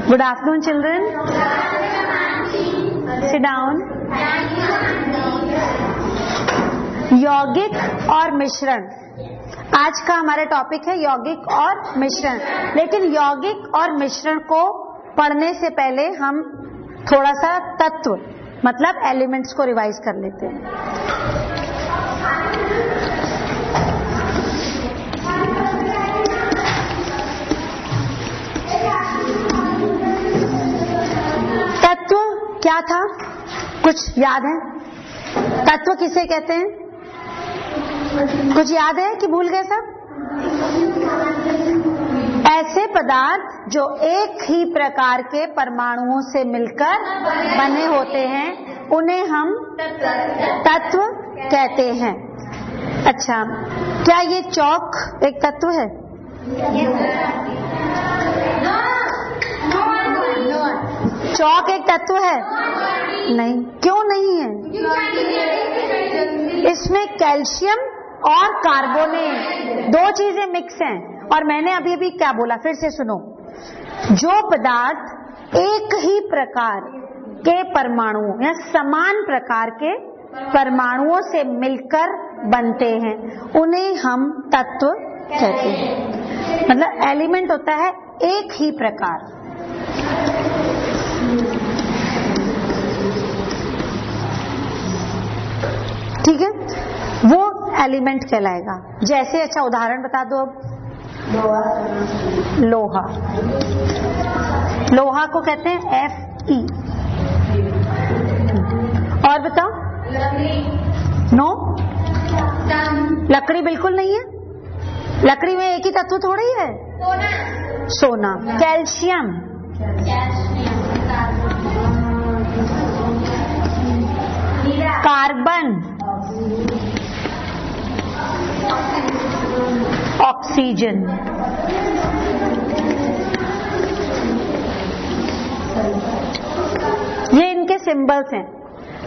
Good afternoon, children. Sit down. यौगिक और मिश्रण, आज का हमारा टॉपिक है यौगिक और मिश्रण। लेकिन यौगिक और मिश्रण को पढ़ने से पहले हम थोड़ा सा तत्व मतलब एलिमेंट्स को रिवाइज कर लेते हैं। तत्व क्या था, कुछ याद है? तत्व किसे कहते हैं? कुछ याद है कि भूल गए सब? ऐसे पदार्थ जो एक ही प्रकार के परमाणुओं से मिलकर बने होते हैं उन्हें हम तत्व कहते हैं। अच्छा, क्या ये चौक एक तत्व है? चौक एक तत्व है? नहीं। क्यों नहीं है? इसमें कैल्शियम और कार्बोनेट दो चीजें मिक्स हैं। और मैंने अभी अभी क्या बोला, फिर से सुनो। जो पदार्थ एक ही प्रकार के परमाणुओं या समान प्रकार के परमाणुओं से मिलकर बनते हैं उन्हें हम तत्व कहते हैं। मतलब एलिमेंट होता है एक ही प्रकार। ठीक है, वो एलिमेंट कहलाएगा। जैसे, अच्छा उदाहरण बता दो अब। लोहा, लोहा को कहते हैं Fe। और बताओ। नो, लकड़ी बिल्कुल नहीं है। लकड़ी में एक ही तत्व थोड़ा ही है। सोना। Calcium, carbon, oxygen. ये इनके सिंबल्स हैं।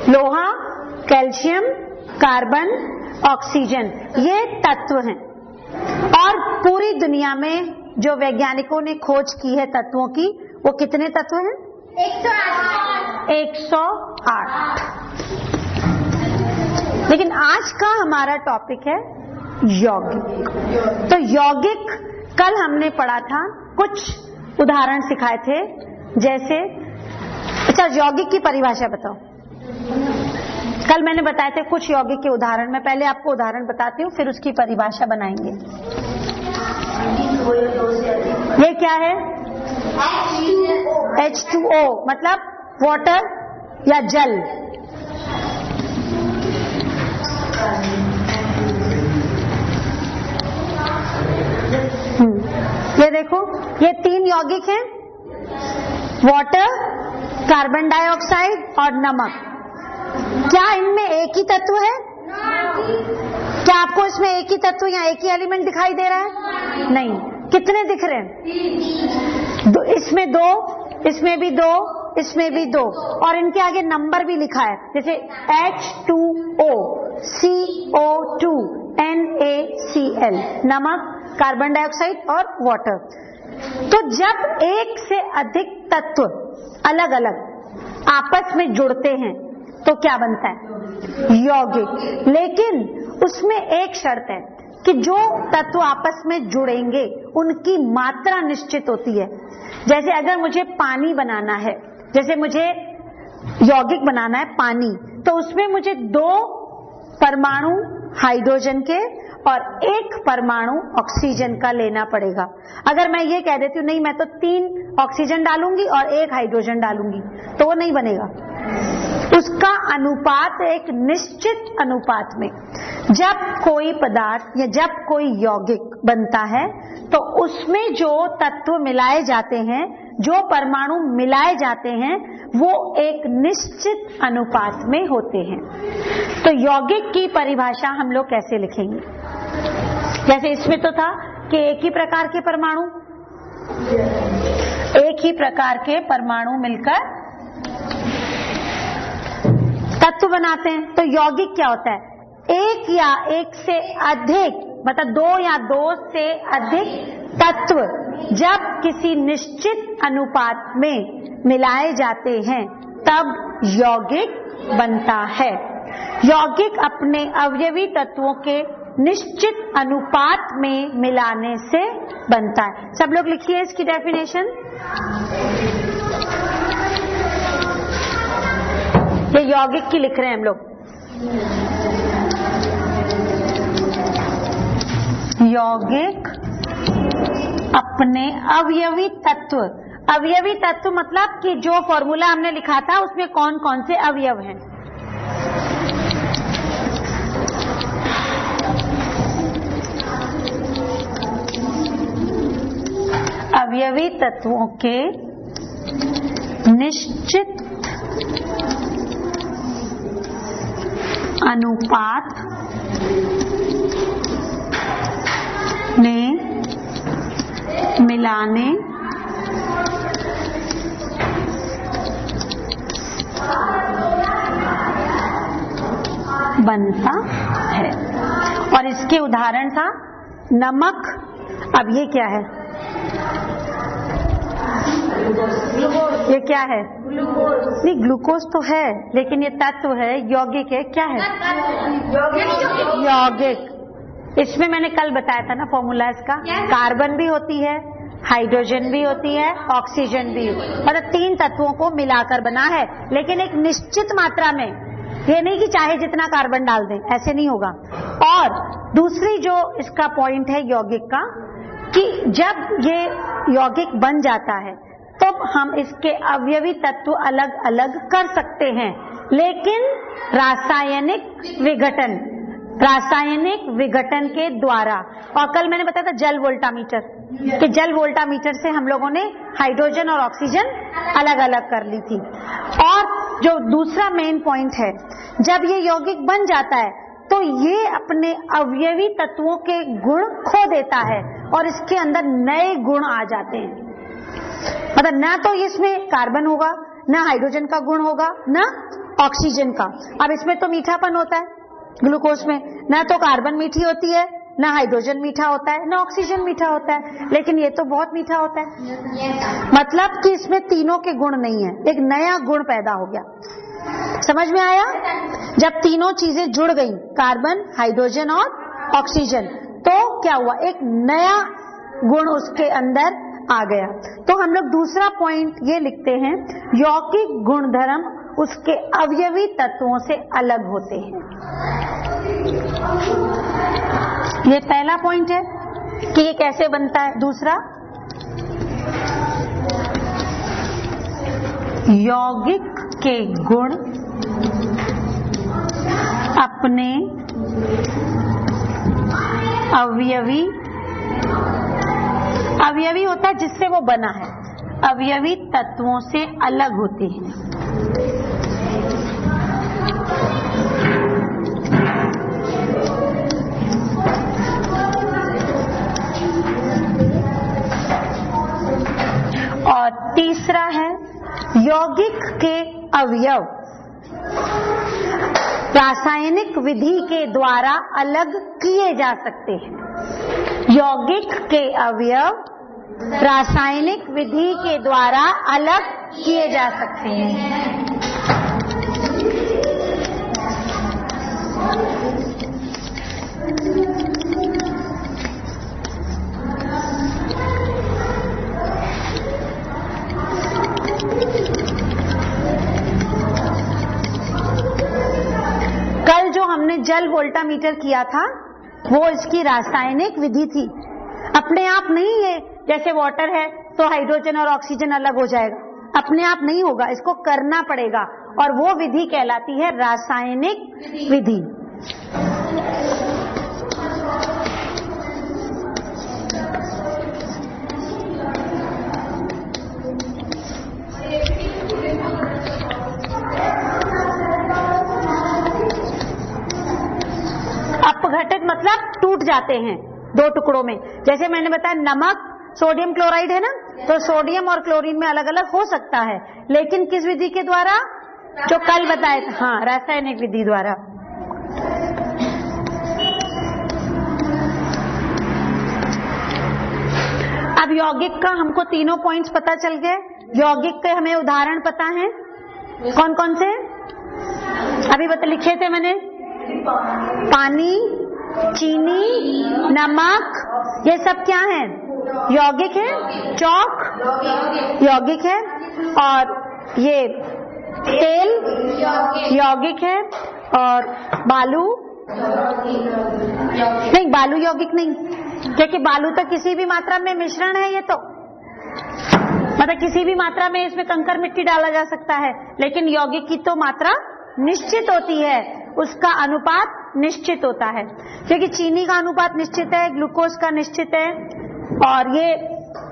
लोहा, कैल्शियम, कार्बन, ऑक्सीजन, ये तत्व हैं। और पूरी दुनिया में जो वैज्ञानिकों ने खोज की है तत्वों की, वो कितने तत्व हैं? 108। लेकिन आज का हमारा टॉपिक है यौगिक। तो यौगिक कल हमने पढ़ा था, कुछ उदाहरण सिखाए थे। जैसे, अच्छा यौगिक की परिभाषा बताओ। कल मैंने बताए थे कुछ यौगिक के उदाहरण। मैं पहले आपको उदाहरण बताती हूँ, फिर उसकी परिभाषा बनाएंगे। ये क्या है? H2O मतलब वाटर या जल। ये देखो, ये तीन यौगिक हैं, वाटर, कार्बन डाइऑक्साइड और नमक। क्या इनमें एक ही तत्व है? क्या आपको इसमें एक ही तत्व या एक ही एलिमेंट दिखाई दे रहा है? नहीं। कितने दिख रहे हैं? दो, इसमें दो, इसमें भी दो, इसमें भी दो। और इनके आगे नंबर भी लिखा है, जैसे H2O, CO2, NaCl, नमक, कार्बन डाइऑक्साइड और वाटर। तो जब एक से अधिक तत्व अलग अलग आपस में जुड़ते हैं तो क्या बनता है? यौगिक। लेकिन उसमें एक शर्त है कि जो तत्व आपस में जुड़ेंगे उनकी मात्रा निश्चित होती है। जैसे अगर मुझे पानी बनाना है, जैसे मुझे यौगिक बनाना है पानी, तो उसमें मुझे 2 परमाणु हाइड्रोजन के और 1 परमाणु ऑक्सीजन का लेना पड़ेगा। अगर मैं ये कह देती हूँ नहीं, मैं तो 3 ऑक्सीजन डालूंगी और 1 हाइड्रोजन डालूंगी, तो वो नहीं बनेगा। उसका अनुपात एक निश्चित अनुपात में, जब कोई पदार्थ या जब कोई यौगिक बनता है तो उसमें जो तत्व मिलाए जाते हैं, जो परमाणु मिलाए जाते हैं, वो एक निश्चित अनुपात में होते हैं। तो यौगिक की परिभाषा हम लोग कैसे लिखेंगे? जैसे इसमें तो था कि एक ही प्रकार के परमाणु मिलकर तत्व बनाते हैं। तो यौगिक क्या होता है? एक या एक से अधिक, मतलब 2 या 2 से अधिक तत्व जब किसी निश्चित अनुपात में मिलाए जाते हैं तब यौगिक बनता है। यौगिक अपने अवयवी तत्वों के निश्चित अनुपात में मिलाने से बनता है। सब लोग लिखिए इसकी डेफिनेशन। ये यौगिक की लिख रहे हैं हम लोग। यौगिक अपने अवयवी तत्व, अवयवी तत्व मतलब कि जो फॉर्मूला हमने लिखा था उसमें कौन कौन से अवयव हैं। अवयवी तत्वों के निश्चित अनुपात में मिलाने बनता है। और इसके उदाहरण था नमक। अब ये क्या है? ये क्या है? नहीं, ग्लूकोज तो है लेकिन ये तत्व है, यौगिक है। क्या है? यौगिक। इसमें मैंने कल बताया था ना फॉर्मूला इसका। कार्बन भी होती है, हाइड्रोजन भी होती है, ऑक्सीजन भी, मतलब 3 तत्वों को मिलाकर बना है, लेकिन एक निश्चित मात्रा में। ये नहीं कि चाहे जितना कार्बन डाल दें, ऐसे नहीं होगा। और दूसरी जो इसका पॉइंट है यौगिक का, कि जब ये यौगिक बन जाता है तो हम इसके अवयवी तत्व अलग अलग कर सकते हैं, लेकिन रासायनिक विघटन के द्वारा। और कल मैंने बताया था जल वोल्टामीटर, कि जल वोल्टामीटर से हम लोगों ने हाइड्रोजन और ऑक्सीजन अलग अलग कर ली थी। और जो दूसरा मेन पॉइंट है, जब ये यौगिक बन जाता है तो ये अपने अवयवी तत्वों के गुण खो देता है और इसके अंदर नए गुण आ जाते हैं। मतलब ना तो इसमें कार्बन होगा, ना हाइड्रोजन का गुण होगा, ना ऑक्सीजन का। अब इसमें तो मीठापन होता है ग्लूकोज में, ना तो कार्बन मीठी होती है, ना हाइड्रोजन मीठा होता है, ना ऑक्सीजन मीठा होता है, लेकिन ये तो बहुत मीठा होता है। मतलब कि इसमें तीनों के गुण नहीं है, एक नया गुण पैदा हो गया। समझ में आया? जब तीनों चीजें जुड़ गई, कार्बन, हाइड्रोजन और ऑक्सीजन, तो क्या हुआ? एक नया गुण उसके अंदर आ गया। तो हम लोग दूसरा पॉइंट ये लिखते हैं, यौगिक गुणधर्म उसके अवयवी तत्वों से अलग होते हैं। ये पहला पॉइंट है कि ये कैसे बनता है। दूसरा, यौगिक के गुण अपने अवयवी होता है जिससे वो बना है, अवयवी तत्वों से अलग होते हैं। और तीसरा है, यौगिक के अवयव रासायनिक विधि के द्वारा अलग किए जा सकते हैं। यौगिक के अवयव रासायनिक विधि के द्वारा अलग किए जा सकते हैं। कल जो हमने जल वोल्टामीटर किया था वो इसकी रासायनिक विधि थी। अपने आप नहीं है, जैसे वाटर है तो हाइड्रोजन और ऑक्सीजन अलग हो जाएगा, अपने आप नहीं होगा, इसको करना पड़ेगा, और वो विधि कहलाती है रासायनिक विधि। अपघटित मतलब टूट जाते हैं 2 टुकड़ों में। जैसे मैंने बताया नमक सोडियम क्लोराइड है ना, तो सोडियम और क्लोरीन में अलग अलग हो सकता है, लेकिन किस विधि के द्वारा? जो कल बताया था, हाँ, रासायनिक विधि द्वारा। अब अब यौगिक का हमको तीनों पॉइंट्स पता चल गए। यौगिक के हमें उदाहरण पता है, कौन कौन से अभी लिखे थे मैंने? पानी, चीनी, नमक, ये सब क्या है? यौगिक है। चौक यौगिक है, और ये तेल यौगिक है, और बालू नहीं, बालू यौगिक नहीं, क्योंकि बालू तो किसी भी मात्रा में मिश्रण है। ये तो मतलब किसी भी मात्रा में इसमें कंकर मिट्टी डाला जा सकता है, लेकिन यौगिक की तो मात्रा निश्चित होती है, उसका अनुपात निश्चित होता है। क्योंकि चीनी का अनुपात निश्चित है, ग्लूकोज का निश्चित है, और ये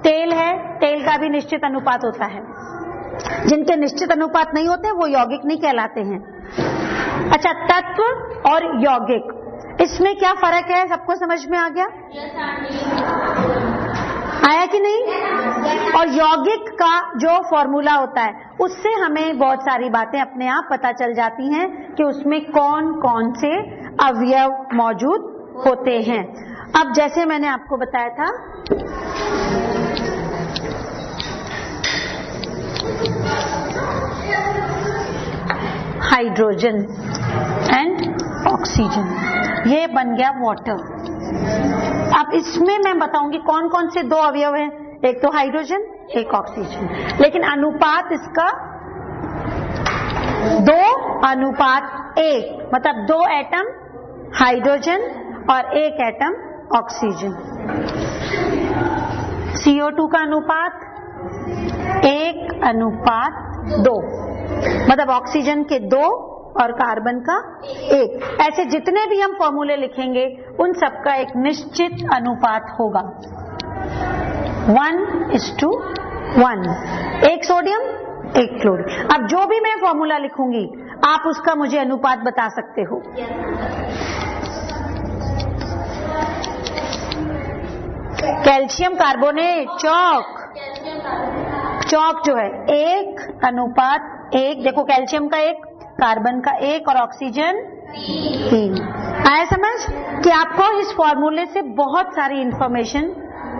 तेल है, तेल का भी निश्चित अनुपात होता है। जिनके निश्चित अनुपात नहीं होते वो यौगिक नहीं कहलाते हैं। अच्छा, तत्व और यौगिक, इसमें क्या फर्क है? सबको समझ में आ गया? आया कि नहीं? और यौगिक का जो फॉर्मूला होता है उससे हमें बहुत सारी बातें अपने आप पता चल जाती हैं कि उसमें कौन कौन से अवयव मौजूद होते हैं। अब जैसे मैंने आपको बताया था, हाइड्रोजन एंड ऑक्सीजन, ये बन गया वाटर। अब इसमें मैं बताऊंगी कौन कौन से दो अवयव हैं, एक तो हाइड्रोजन, एक ऑक्सीजन, लेकिन अनुपात इसका 2:1, मतलब 2 एटम हाइड्रोजन और 1 एटम ऑक्सीजन। CO2 का अनुपात 1:2, मतलब ऑक्सीजन के 2 और कार्बन का 1। ऐसे जितने भी हम फॉर्मूले लिखेंगे उन सबका एक निश्चित अनुपात होगा, 1:1, एक सोडियम एक क्लोरीन। अब जो भी मैं फॉर्मूला लिखूंगी आप उसका मुझे अनुपात बता सकते हो। कैल्शियम कार्बोनेट, चौक जो है 1:1, देखो कैल्शियम का 1, कार्बन का 1 और ऑक्सीजन 3। आया समझ कि आपको इस फॉर्मूले से बहुत सारी इंफॉर्मेशन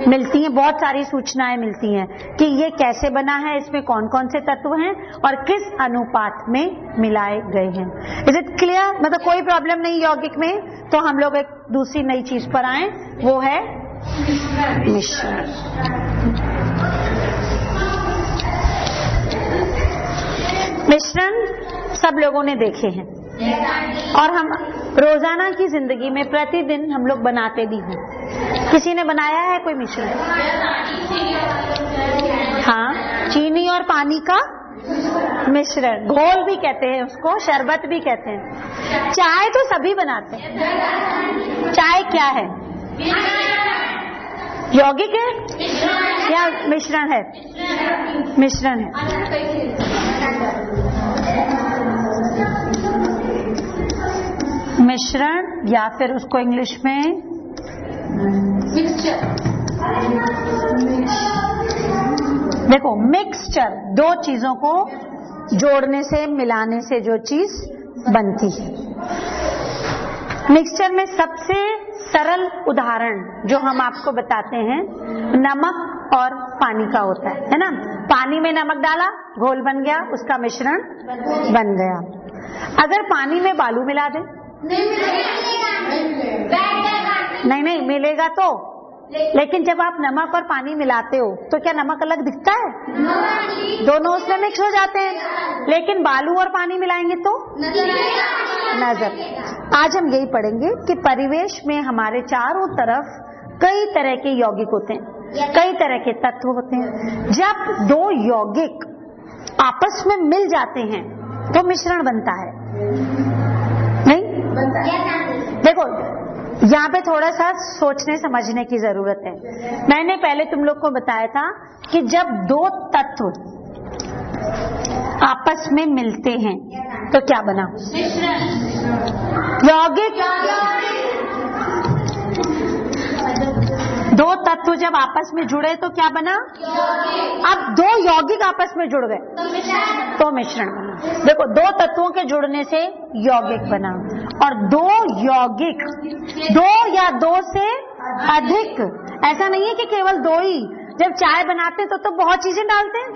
मिलती है, बहुत सारी सूचनाएं मिलती हैं कि ये कैसे बना है, इसमें कौन कौन से तत्व हैं और किस अनुपात में मिलाए गए हैं। Is it clear? मतलब कोई प्रॉब्लम नहीं यौगिक में। तो हम लोग एक दूसरी नई चीज पर आए, वो है मिश्रण। मिश्रण सब लोगों ने देखे हैं और हम रोजाना की जिंदगी में प्रतिदिन हम लोग बनाते भी हैं। किसी ने बनाया है कोई मिश्रण? हाँ, चीनी और पानी का मिश्रण, घोल भी कहते हैं उसको, शरबत भी कहते हैं। चाय तो सभी बनाते हैं। चाय क्या है? यौगिक है या मिश्रण है? मिश्रण है। मिश्रण या फिर उसको इंग्लिश में देखो मिक्सचर, दो चीजों को जोड़ने से मिलाने से जो चीज बनती है। मिक्सचर में सबसे सरल उदाहरण जो हम आपको बताते हैं नमक और पानी का होता है ना। पानी में नमक डाला, घोल बन गया, उसका मिश्रण बन गया। अगर पानी में बालू मिला दे, नहीं मिलेगा तो, लेकिन जब आप नमक और पानी मिलाते हो तो क्या नमक अलग दिखता है? दोनों उसमें मिक्स हो जाते हैं। लेकिन बालू और पानी मिलाएंगे तो नजर। आज हम यही पढ़ेंगे कि परिवेश में हमारे चारों तरफ कई तरह के यौगिक होते हैं, कई तरह के तत्व होते हैं। जब दो यौगिक आपस में मिल जाते हैं तो मिश्रण बनता है, नहीं? देखो यहाँ पे थोड़ा सा सोचने समझने की जरूरत है। मैंने पहले तुम लोग को बताया था कि जब दो तत्व आपस में मिलते हैं तो क्या बना? यौगिक। दो तत्व जब आपस में जुड़े तो क्या बना? अब दो यौगिक आपस में जुड़ गए तो मिश्रण बना। देखो दो तत्वों के जुड़ने से यौगिक बना, और दो यौगिक, दो या दो से अधिक, ऐसा नहीं है कि केवल दो ही, जब चाय बनाते हैं तो बहुत चीजें डालते हैं।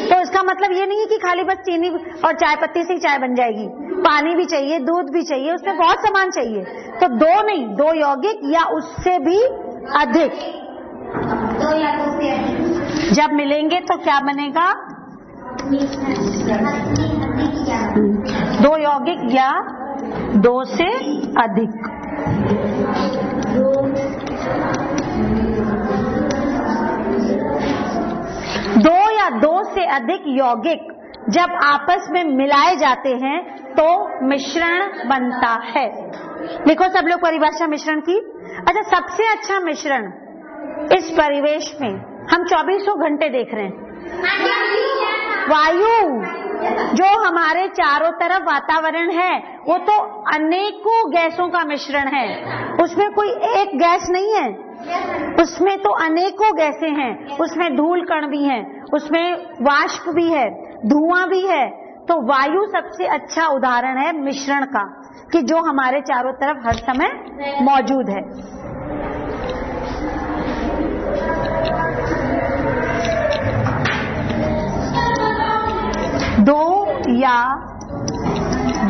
तो इसका मतलब ये नहीं है कि खाली बस चीनी और चाय पत्ती से ही चाय बन जाएगी। पानी भी चाहिए, दूध भी चाहिए, उसमें बहुत सामान चाहिए। तो 2 नहीं, 2 यौगिक या उससे भी अधिक। 2 या 2 से अधिक जब मिलेंगे तो क्या बनेगा? 2 यौगिक या 2 से अधिक। 2 या 2 से अधिक यौगिक जब आपस में मिलाए जाते हैं तो मिश्रण बनता है। देखो सब लोग परिभाषा मिश्रण की। अच्छा, सबसे अच्छा मिश्रण इस परिवेश में हम 2400 घंटे देख रहे हैं। वायु जो हमारे चारों तरफ वातावरण है वो तो अनेकों गैसों का मिश्रण है। उसमें कोई एक गैस नहीं है, उसमें तो अनेकों गैसें हैं। उसमें धूल कण भी हैं, उसमें वाष्प भी है, धुआं भी है। तो वायु सबसे अच्छा उदाहरण है मिश्रण का, कि जो हमारे चारों तरफ हर समय मौजूद है। दो या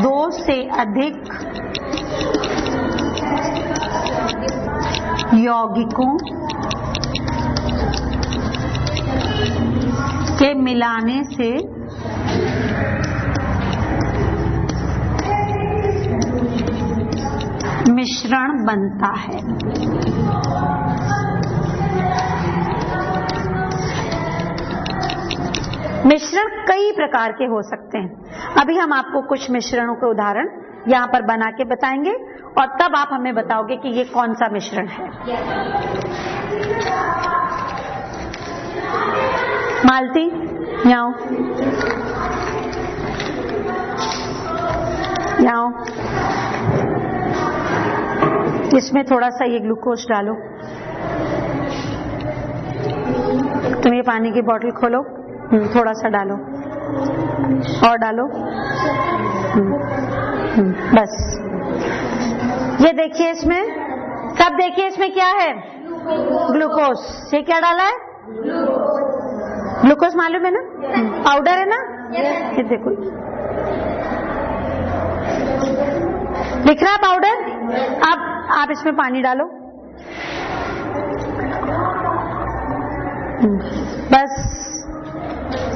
2 से अधिक यौगिकों के मिलाने से मिश्रण बनता है। मिश्रण कई प्रकार के हो सकते हैं। अभी हम आपको कुछ मिश्रणों के उदाहरण यहाँ पर बना के बताएंगे और तब आप हमें बताओगे कि ये कौन सा मिश्रण है। मालती, यहाँ इसमें थोड़ा सा ये ग्लूकोज डालो। तुम ये पानी की बोतल खोलो, थोड़ा सा डालो और डालो। बस ये देखिए, इसमें सब देखिए, इसमें क्या है? ग्लूकोज। ये क्या डाला है? ग्लूकोज मालूम है ना? पाउडर है ना? ये देखो, दिख रहा पाउडर। अब आप इसमें पानी डालो, बस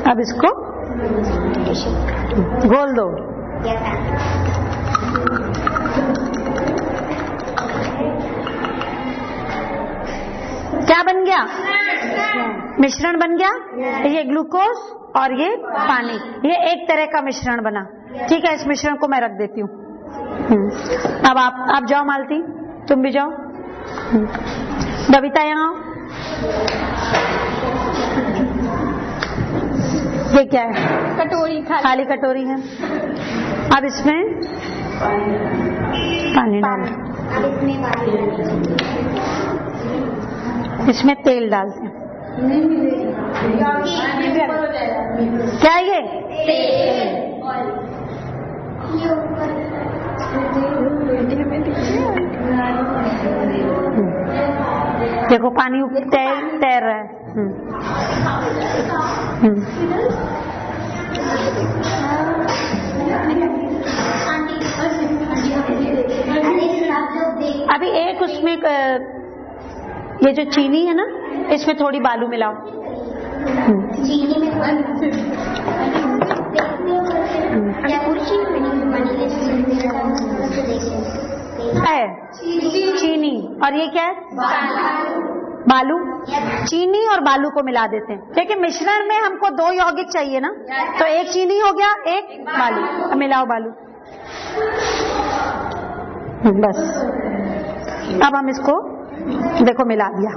अब इसको घोल दो। क्या बन गया? मिश्रण बन गया। ये ग्लूकोज और ये पानी, ये एक तरह का मिश्रण बना। ठीक है, इस मिश्रण को मैं रख देती हूँ। अब आप जाओ मालती, तुम भी जाओ। बबीता यहाँ, ये क्या है? कटोरी, खाली कटोरी है। अब इसमें पानी डालें, इसमें तेल डालते हैं। क्या ये? देखो पानी तैर रहा है। अभी एक उसमें ये जो चीनी है ना, इसमें थोड़ी बालू मिलाओ। चीनी में है चीनी, और ये क्या है? बालू। चीनी और बालू को मिला देते हैं, क्योंकि मिश्रण में हमको 2 यौगिक चाहिए ना, तो एक चीनी हो गया, एक बालू। अब मिलाओ बालू, बस। अब हम इसको देखो मिला दिया।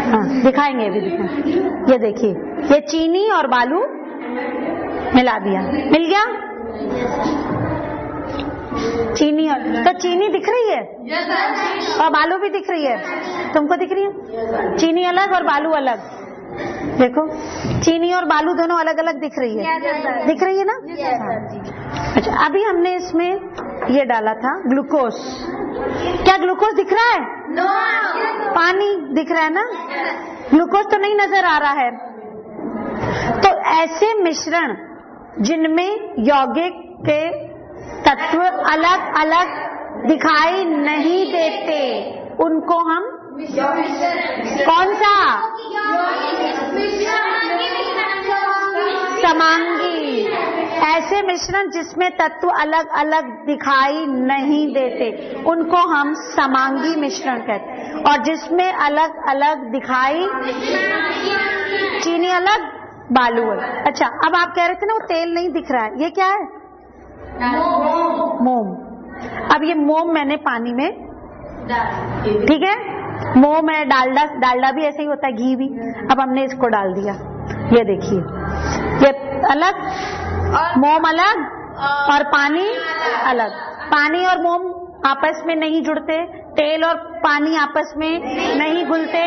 हाँ, दिखाएंगे अभी, दिखाएंगे। ये देखिए, ये चीनी और बालू मिला दिया, मिल गया। चीनी और तो चीनी दिख रही है और बालू भी दिख रही है। तुमको दिख रही है? चीनी अलग और बालू अलग। देखो, चीनी और बालू दोनों अलग अलग दिख रही है। दिख रही है ना? अच्छा, अभी हमने इसमें ये डाला था ग्लूकोज। क्या ग्लूकोज दिख रहा है? पानी दिख रहा है ना, ग्लूकोज तो नहीं नजर आ रहा है। तो ऐसे मिश्रण जिनमें यौगिक के तत्व अलग अलग दिखाई नहीं देते, उनको हम कौन सा? समांगी। ऐसे मिश्रण जिसमें तत्व अलग अलग दिखाई नहीं देते, उनको हम समांगी मिश्रण कहते हैं। और जिसमें अलग अलग दिखाई, चीनी अलग, बालू अलग। अच्छा, अब आप कह रहे थे ना वो तेल नहीं दिख रहा है, ये क्या है? मोम। अब ये मोम मैंने पानी में, ठीक है, मोम है, डालडा भी ऐसे ही होता है, घी भी। अब हमने इसको डाल दिया, ये देखिए, ये अलग, मोम अलग और पानी अलग। पानी और मोम आपस में नहीं जुड़ते, तेल और पानी आपस में नहीं घुलते।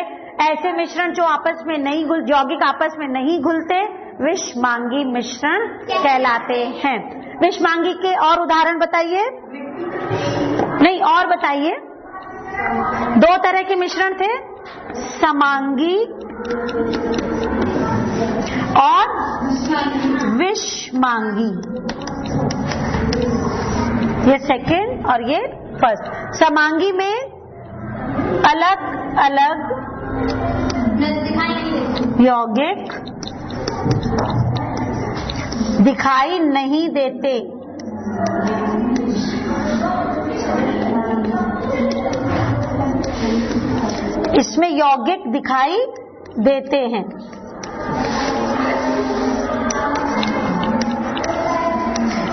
ऐसे मिश्रण जो आपस में नहीं यौगिक आपस में नहीं घुलते, विषमांगी मिश्रण कहलाते हैं। विषमांगी के और उदाहरण बताइए। नहीं, और बताइए। 2 तरह के मिश्रण थे, समांगी और विषमांगी। ये सेकंड और ये फर्स्ट। समांगी में अलग अलग यौगिक दिखाई नहीं देते। इसमें यौगिक दिखाई देते हैं।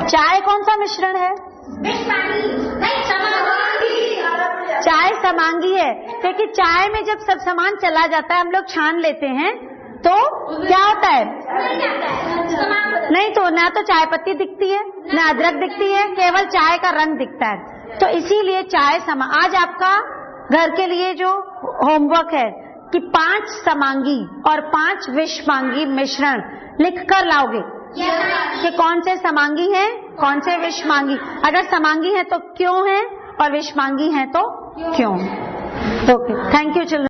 चाय कौन सा मिश्रण है? चाय समांगी है, क्योंकि चाय में जब सब सामान चला जाता है, हम लोग छान लेते हैं, तो क्या होता है? नहीं तो ना तो चाय पत्ती दिखती है, ना अदरक दिखती है, केवल चाय का रंग दिखता है। तो इसीलिए चाय आज आपका घर के लिए जो होमवर्क है कि 5 समांगी और 5 विषमांगी मिश्रण लिख कर लाओगे कि कौन से समांगी हैं, कौन से विषमांगी। अगर समांगी है तो क्यों है, और विषमांगी है तो क्यों। Okay, thank you children.